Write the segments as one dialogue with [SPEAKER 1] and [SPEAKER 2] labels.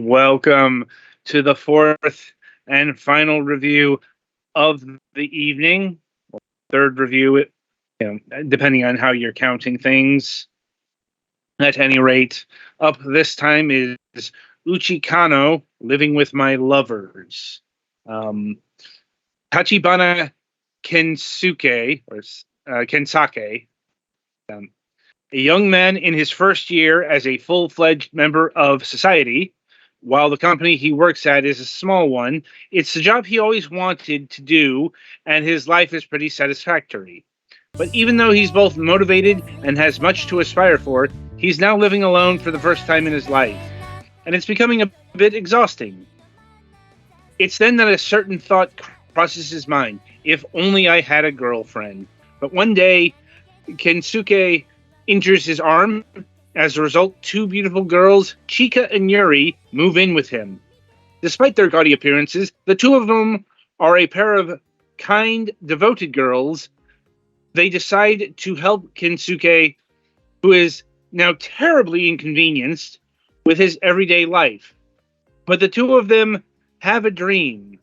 [SPEAKER 1] Welcome to the fourth and final review of the evening. Third review, depending on how you're counting things. At any rate, up this time is Uchikano, Living with My Lovers. Tachibana Kensuke, or Kensake, a young man in his first year as a full-fledged member of society. While the company he works at is a small one, it's the job he always wanted to do, and his life is pretty satisfactory. But even though he's both motivated and has much to aspire for, he's now living alone for the first time in his life, and it's becoming a bit exhausting. It's then that a certain thought crosses his mind. If only I had a girlfriend. But one day, Kensuke injures his arm. As a result, two beautiful girls, Chika and Yuri, move in with him. Despite their gaudy appearances, the two of them are a pair of kind, devoted girls. They decide to help Kensuke, who is now terribly inconvenienced with his everyday life. But the two of them have a dream.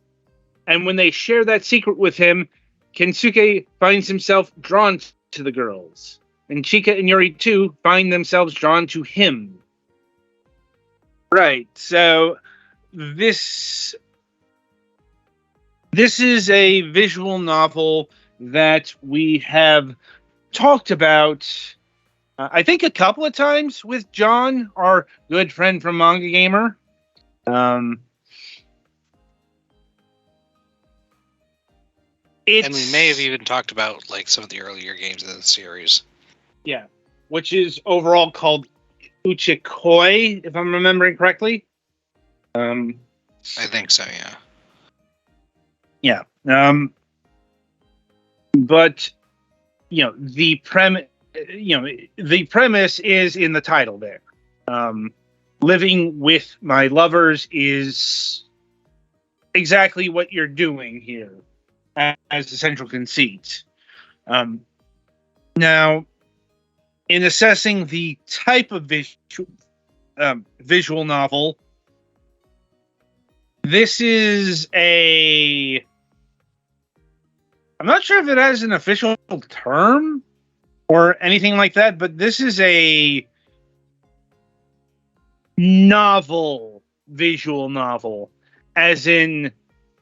[SPEAKER 1] And when they share that secret with him, Kensuke finds himself drawn to the girls. And Chika and Yuri, too, find themselves drawn to him. Right, so this is a visual novel that we have talked about, I think, a couple of times with John, our good friend from Manga Gamer.
[SPEAKER 2] And we may have even talked about like some of the earlier games in the series.
[SPEAKER 1] Yeah, which is overall called Uchikoi, if I'm remembering correctly.
[SPEAKER 2] I think so,
[SPEAKER 1] Yeah.
[SPEAKER 2] yeah.
[SPEAKER 1] But the premise is in the title there. Living with my lovers is exactly what you're doing here as the central conceit. Now, in assessing the type of visual novel, this is I'm not sure if it has an official term or anything like that, but this is a visual novel, as in,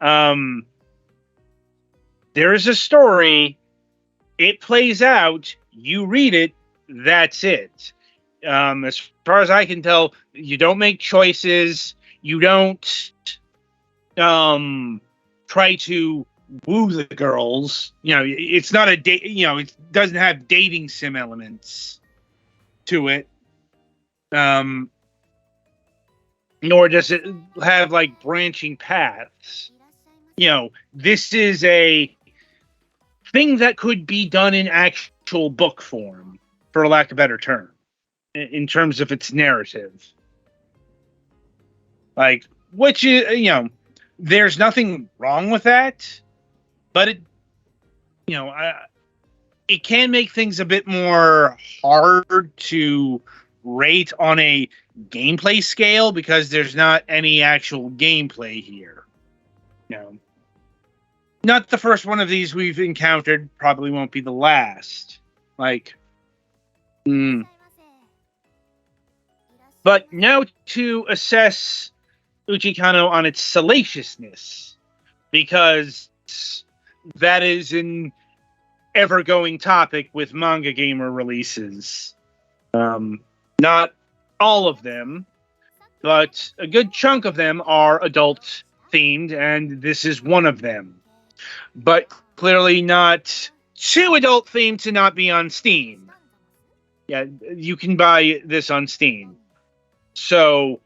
[SPEAKER 1] there is a story, it plays out, you read it, that's it. As far as I can tell, you don't make choices, you don't try to woo the girls. It's not a date. It doesn't have dating sim elements to it. Nor does it have like branching paths. This is a thing that could be done in actual book form, for lack of a better term, in terms of its narrative. Like, which is, there's nothing wrong with that, but it can make things a bit more hard to rate on a gameplay scale because there's not any actual gameplay here. Not the first one of these we've encountered, probably won't be the last. But now to assess Uchikano on its salaciousness, because that is an ever-going topic with Manga Gamer releases. Not all of them, but a good chunk of them are adult-themed, and this is one of them. But clearly not too adult-themed to not be on Steam. Yeah, you can buy this on Steam. So,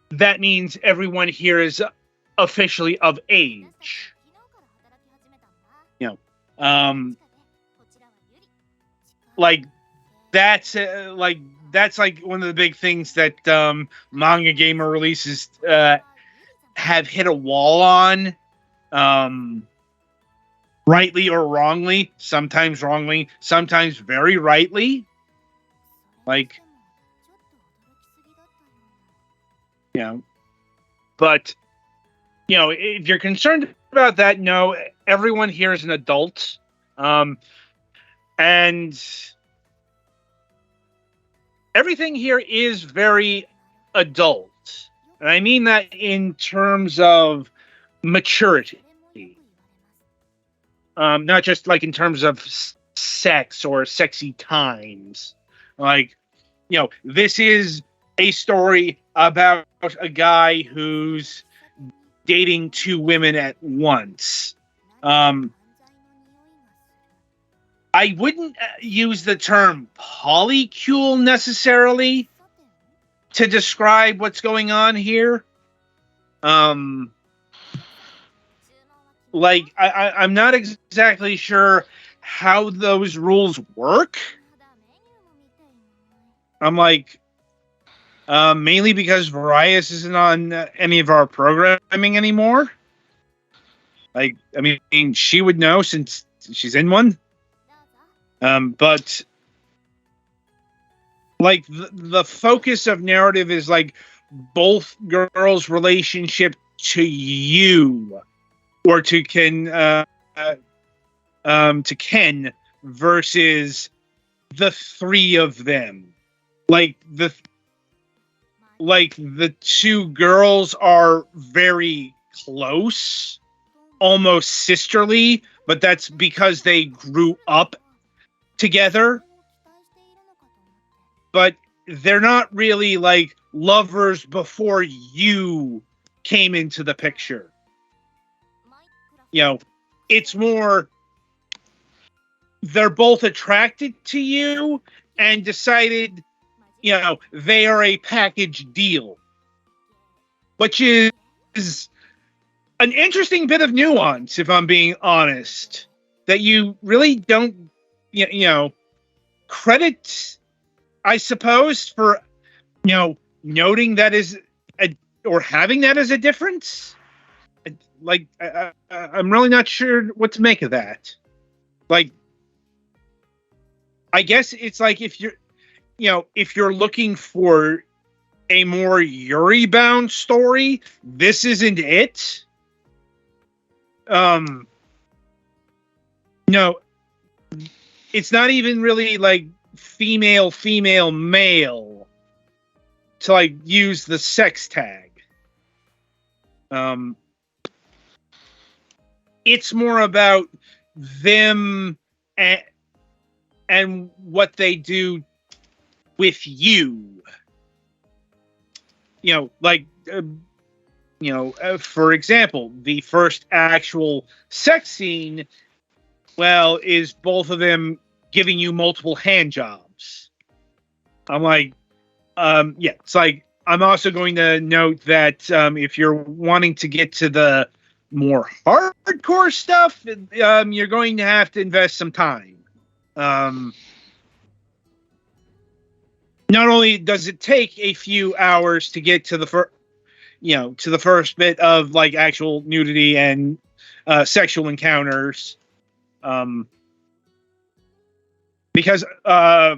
[SPEAKER 1] that means everyone here is officially of age. That's one of the big things that Manga Gamer releases have hit a wall on, rightly or wrongly. Sometimes wrongly, sometimes very rightly. You know, but if you're concerned about that, no, everyone here is an adult, and everything here is very adult, and I mean that in terms of maturity, not just like in terms of sex or sexy times. Like, this is a story about a guy who's dating two women at once. I wouldn't use the term polycule necessarily to describe what's going on here. Like, I'm not exactly sure how those rules work. I'm like, mainly because Varias isn't on any of our programming anymore. Like, I mean, she would know since she's in one. But like the focus of narrative is like both girls' relationship to you, or to Ken versus the three of them. Like the two girls are very close, almost sisterly, but that's because they grew up together. But they're not really like lovers before you came into the picture. It's more they're both attracted to you and decided, they are a package deal, which is an interesting bit of nuance, if I'm being honest, that you really don't, credit, I suppose, for, noting that or having that as a difference. Like, I'm really not sure what to make of that. Like, I guess it's like if you're looking for a more Yuri-bound story, this isn't it. No, it's not even really like female, male to like use the sex tag. It's more about them and what they do with you. For example, the first actual sex scene, is both of them giving you multiple hand jobs. I'm like, it's like, I'm also going to note that if you're wanting to get to the more hardcore stuff, you're going to have to invest some time. Not only does it take a few hours to get to the first bit of like actual nudity and sexual encounters, because how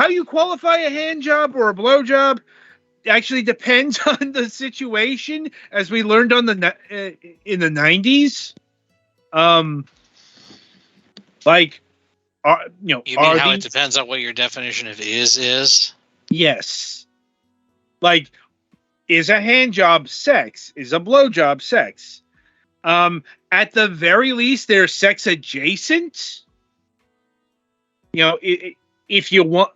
[SPEAKER 1] you qualify a hand job or a blow job actually depends on the situation, as we learned in the 90s.
[SPEAKER 2] You mean how it depends on what your definition of is?
[SPEAKER 1] Yes. Like, is a hand job sex? Is a blow job sex? At the very least, they're sex adjacent. If you want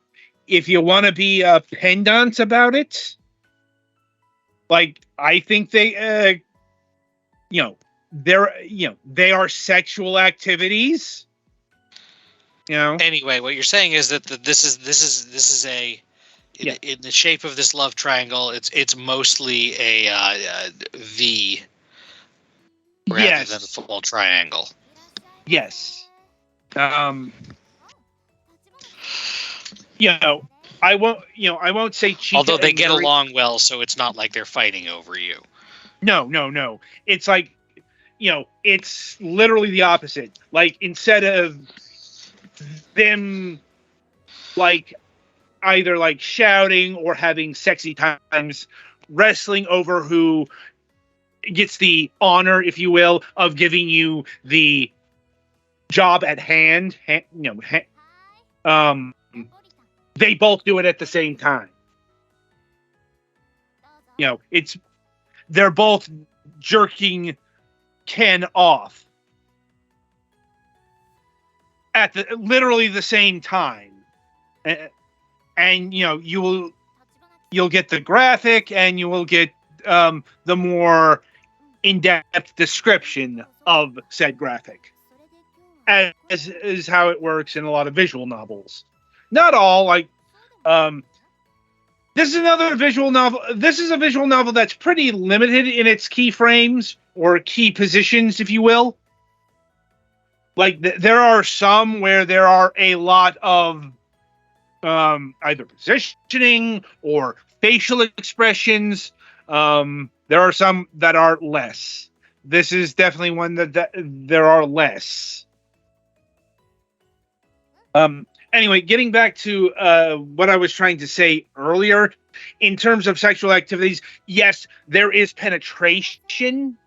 [SPEAKER 1] to be pedant about it, like, I think they they are sexual activities.
[SPEAKER 2] Anyway, what you're saying is that this is a in the shape of this love triangle. It's mostly a V rather than a full triangle.
[SPEAKER 1] Yes. I won't say Chica.
[SPEAKER 2] Although they get along well, so it's not like they're fighting over you.
[SPEAKER 1] No. It's like, it's literally the opposite. Like, instead of them, like, either like shouting or having sexy times, wrestling over who gets the honor, if you will, of giving you the job at hand. They both do it at the same time. They're both jerking Ken off at literally the same time, and you'll get the graphic, and you will get the more in-depth description of said graphic, as is how it works in a lot of visual novels. Not all, like this is another visual novel. This is a visual novel that's pretty limited in its keyframes or key positions, if you will. Like there are some where there are a lot of either positioning or facial expressions. There are some that are less. This is definitely one that there are less. Anyway, getting back to what I was trying to say earlier, in terms of sexual activities, yes, there is penetration,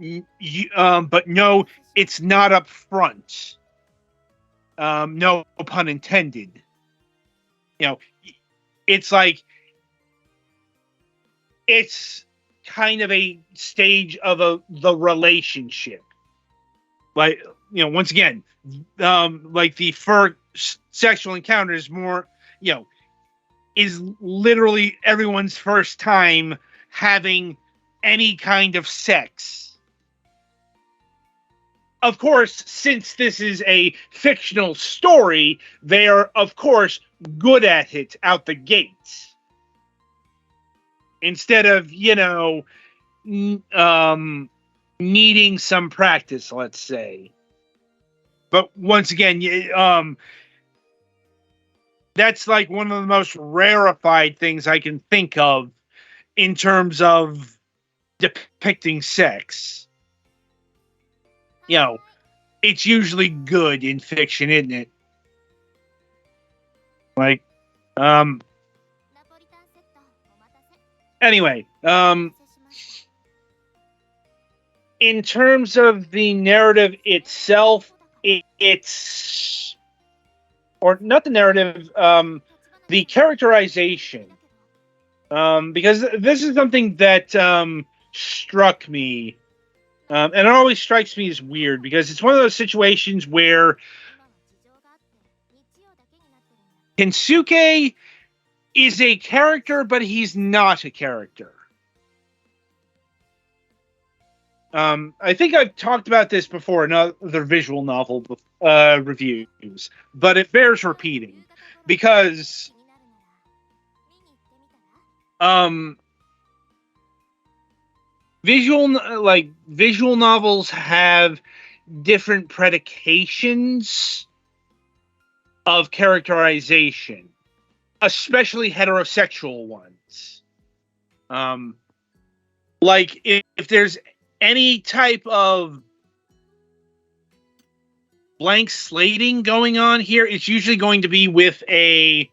[SPEAKER 1] but no, it's not up front. No pun intended. It's like it's kind of a stage of the relationship. Like, once again, like the first sexual encounter is more, is literally everyone's first time having any kind of sex. Of course, since this is a fictional story, they are, of course, good at it out the gates. Instead of, needing some practice, let's say. But once again, that's like one of the most rarefied things I can think of in terms of depicting sex. It's usually good in fiction, isn't it? Like, anyway, in terms of the narrative itself, it's, or not the narrative, the characterization, because this is something that struck me, and it always strikes me as weird, because it's one of those situations where Kensuke is a character, but he's not a character. I think I've talked about this before in other visual novel reviews, but it bears repeating, because visual novels have different predications of characterization, especially heterosexual ones. Like if there's any type of blank slating going on here, it's usually going to be with a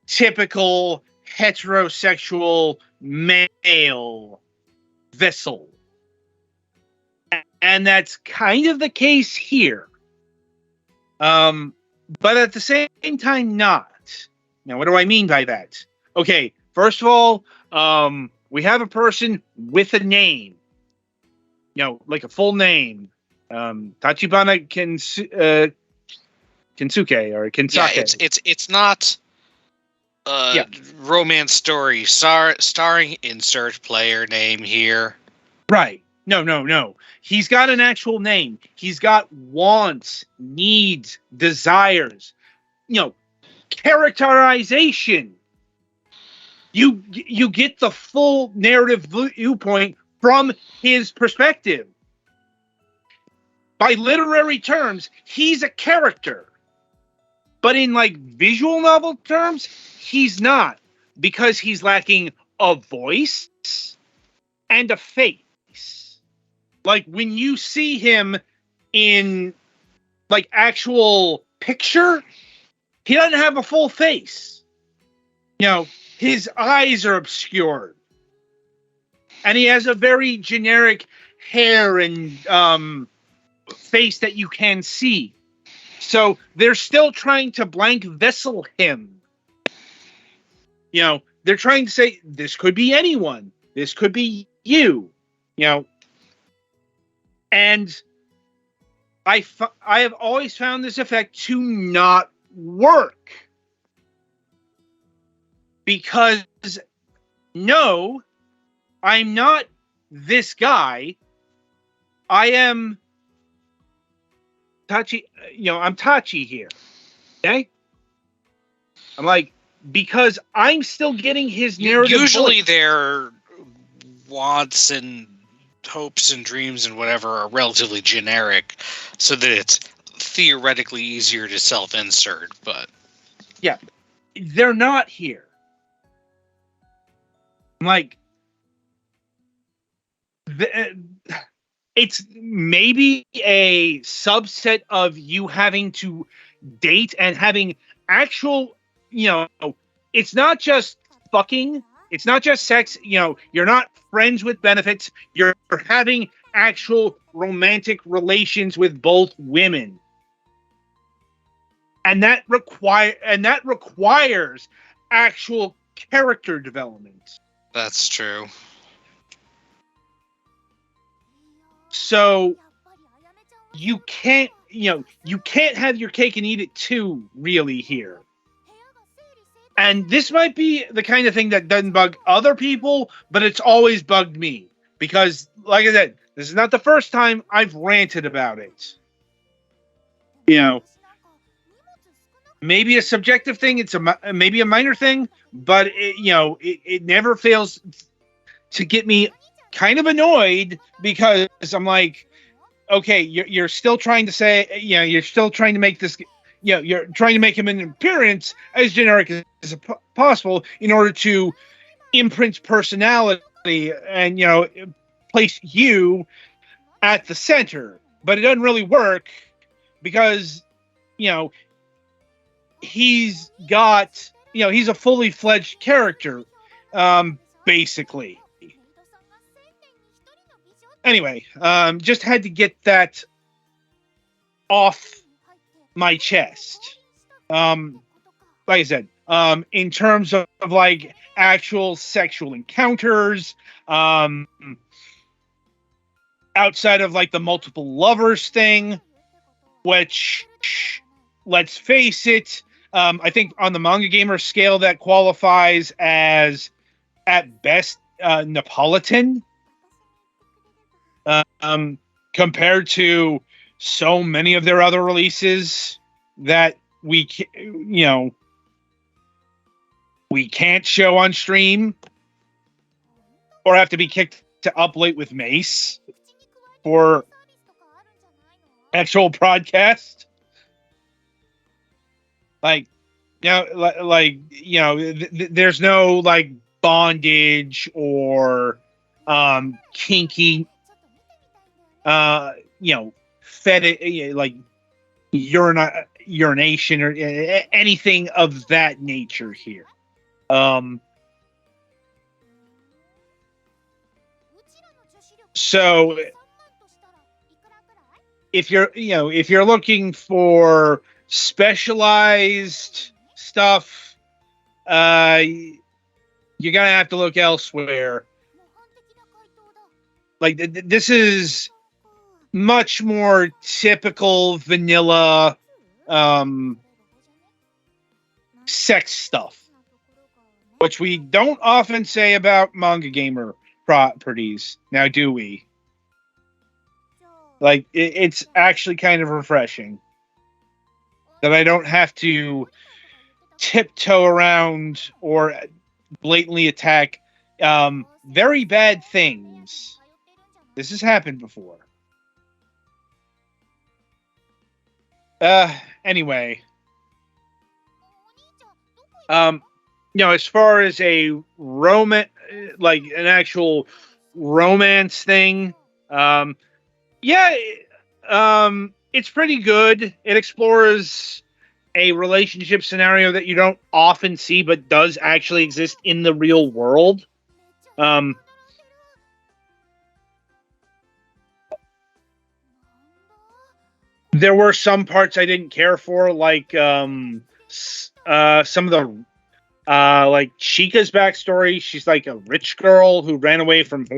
[SPEAKER 1] typical heterosexual male vessel. And that's kind of the case here. But at the same time, not. Now, what do I mean by that? Okay, first of all, we have a person with a name. Like a full name. Tachibana Kensuke or Kensake.
[SPEAKER 2] Yeah, it's not romance story starring insert player name here.
[SPEAKER 1] Right. No. He's got an actual name. He's got wants, needs, desires. Characterization. You get the full narrative viewpoint from his perspective. By literary terms, he's a character. But in like visual novel terms, he's not, because he's lacking a voice and a face. Like when you see him in like actual picture, he doesn't have a full face. his eyes are obscured. And he has a very generic hair and face that you can see. So they're still trying to blank vessel him. They're trying to say, this could be anyone. This could be you. And I have always found this effect to not work. Because, no, I'm not this guy. I am Tachi. I'm Tachi here. Okay? I'm like, because I'm still getting his narrative.
[SPEAKER 2] Usually their wants and hopes and dreams and whatever are relatively generic, so that it's theoretically easier to self-insert, but...
[SPEAKER 1] Yeah. They're not here. I'm like... It's maybe a subset of you having to date and having actual, it's not just fucking, it's not just sex, you're not friends with benefits, you're having actual romantic relations with both women. And that requires actual character development.
[SPEAKER 2] That's true.
[SPEAKER 1] So you can't have your cake and eat it too, really, here. And this might be the kind of thing that doesn't bug other people, but it's always bugged me. Because, like I said, this is not the first time I've ranted about it. Maybe a subjective thing, it's maybe a minor thing, but it never fails to get me kind of annoyed, because I'm like, okay, you're still trying to say, you're still trying to make this, you're trying to make him an appearance as generic as possible in order to imprint personality and, place you at the center. But it doesn't really work because, he's got, he's a fully fledged character, basically. Anyway, just had to get that off my chest. Like I said, in terms of like actual sexual encounters, outside of like the multiple lovers thing, which, let's face it, I think on the Manga Gamer scale that qualifies as at best Neapolitan. Compared to so many of their other releases that we can't show on stream or have to be kicked to up late with Mace for actual broadcast. Like, there's no like bondage or kinky like urination or anything of that nature here. So if you're looking for specialized stuff, you're gonna have to look elsewhere. Like, this is much more typical vanilla sex stuff, which we don't often say about Manga Gamer properties. Now, do we? Like, it's actually kind of refreshing that I don't have to tiptoe around or blatantly attack very bad things. This has happened before. Anyway. As far as a romance, like an actual romance thing, it's pretty good. It explores a relationship scenario that you don't often see, but does actually exist in the real world. There were some parts I didn't care for, like some of the like Chica's backstory. She's like a rich girl who ran away from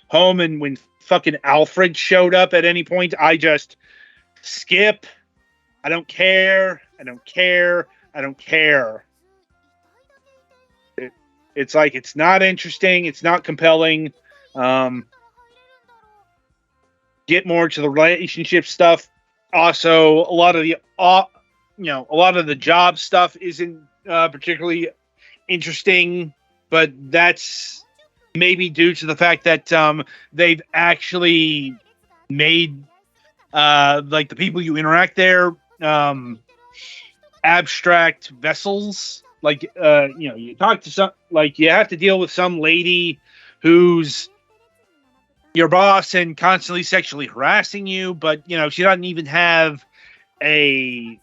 [SPEAKER 1] home, and when fucking Alfred showed up at any point, I just skip. I don't care. I don't care. I don't care. It's like, it's not interesting. It's not compelling. Get more to the relationship stuff. Also, a lot of the job stuff isn't particularly interesting, but that's maybe due to the fact that they've actually made like the people you interact there abstract vessels. Like you talk to some, like you have to deal with some lady who's your boss and constantly sexually harassing you, but she doesn't even have a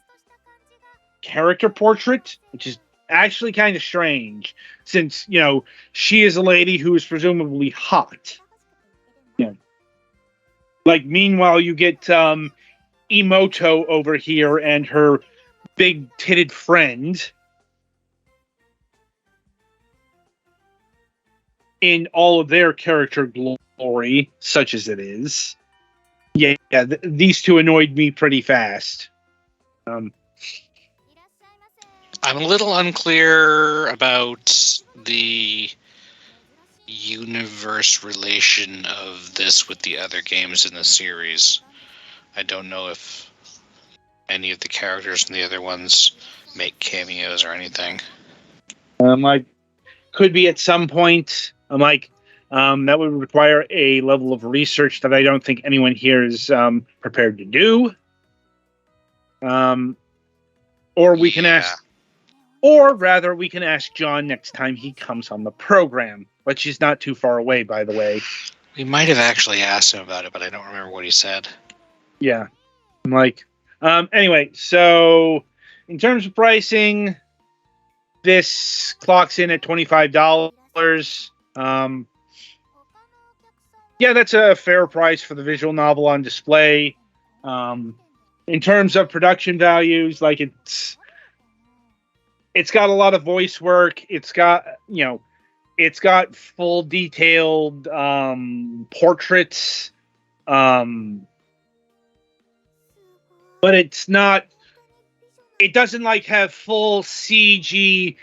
[SPEAKER 1] character portrait, which is actually kind of strange, since she is a lady who is presumably hot. Like, meanwhile, you get Emoto over here and her big titted friend in all of their character glory, such as it is. These two annoyed me pretty fast.
[SPEAKER 2] I'm a little unclear about the universe relation of this with the other games in the series. I don't know if any of the characters in the other ones make cameos or anything.
[SPEAKER 1] I could be at some point. I'm like, that would require a level of research that I don't think anyone here is prepared to do. Or we can ask, or rather, we can ask John next time he comes on the program, but she's not too far away, by the way.
[SPEAKER 2] We might have actually asked him about it, but I don't remember what he said.
[SPEAKER 1] Yeah. I'm like, anyway, so in terms of pricing, this clocks in at $25. That's a fair price for the visual novel on display. In terms of production values, like it's got a lot of voice work. It's got full detailed portraits. But it's not. It doesn't like have full CG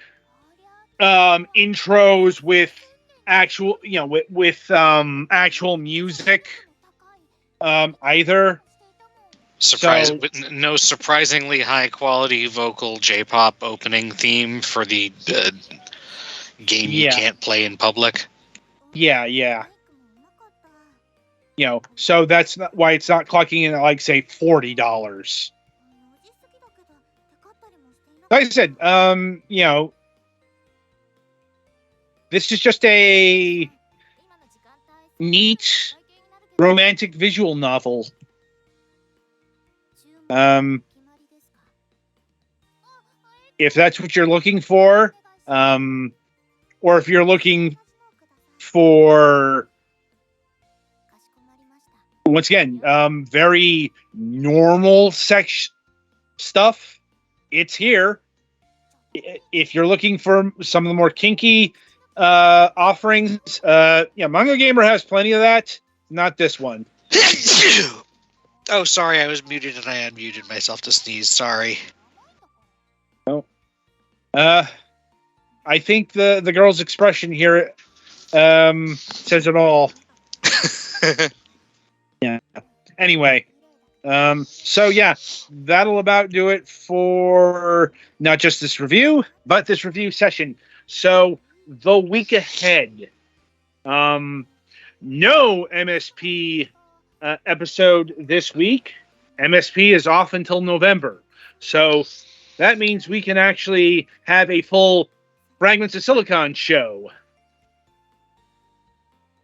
[SPEAKER 1] intros with actual, with actual music either.
[SPEAKER 2] No surprisingly high quality vocal J-pop opening theme for the game you can't play in public.
[SPEAKER 1] Yeah. So that's why it's not clocking in at, like, say, $40. Like I said, this is just a neat romantic visual novel. If that's what you're looking for, or if you're looking for, once again, very normal sex stuff, it's here. If you're looking for some of the more kinky offerings, Manga Gamer has plenty of that. Not this one.
[SPEAKER 2] Oh, sorry, I was muted and I unmuted myself to sneeze. Sorry.
[SPEAKER 1] No. I think the girl's expression here says it all. Yeah. Anyway, that'll about do it for not just this review, but this review session. So the week ahead, no MSP episode this week. MSP is off until November. So that means we can actually have a full Fragments of Silicon show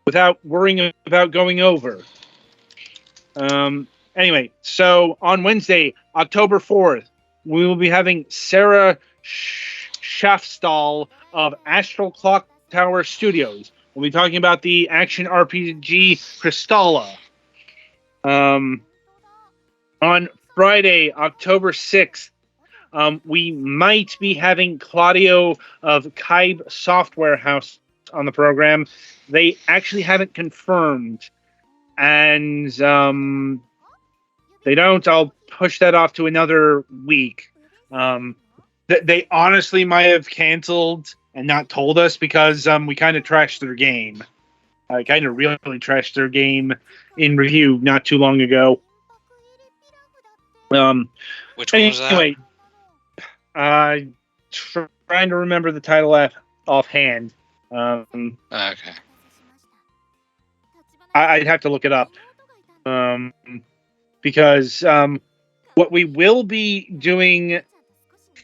[SPEAKER 1] without worrying about going over. Anyway, so on Wednesday, October 4th, we will be having Sarah Schaffstall of Astral Clock Tower Studios. We'll be talking about the action RPG Crystalla. On Friday, October 6th, we might be having Claudio of Kybe Software House on the program. They actually haven't confirmed. And they don't, I'll push that off to another week. They honestly might have canceled and not told us because we kind of trashed their game. I kind of really trashed their game in review not too long ago.
[SPEAKER 2] Which one was that?
[SPEAKER 1] Trying to remember the title offhand.
[SPEAKER 2] Okay.
[SPEAKER 1] I'd have to look it up. Because what we will be doing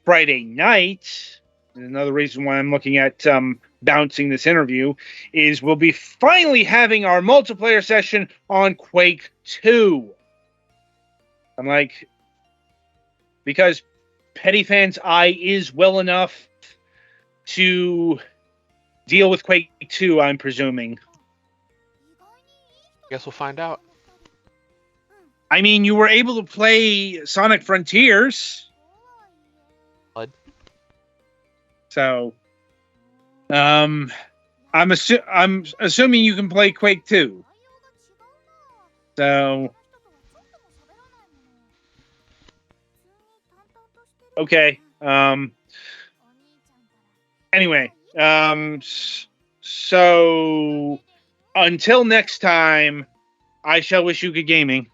[SPEAKER 1] Friday night, and another reason why I'm looking at bouncing this interview, is we'll be finally having our multiplayer session on Quake 2. I'm like, because Petty Fan's eye is well enough to deal with Quake 2, I'm presuming.
[SPEAKER 3] Guess we'll find out.
[SPEAKER 1] I mean, you were able to play Sonic Frontiers.
[SPEAKER 3] What?
[SPEAKER 1] So, I'm assuming you can play Quake 2. So, okay. Anyway, so until next time, I shall wish you good gaming.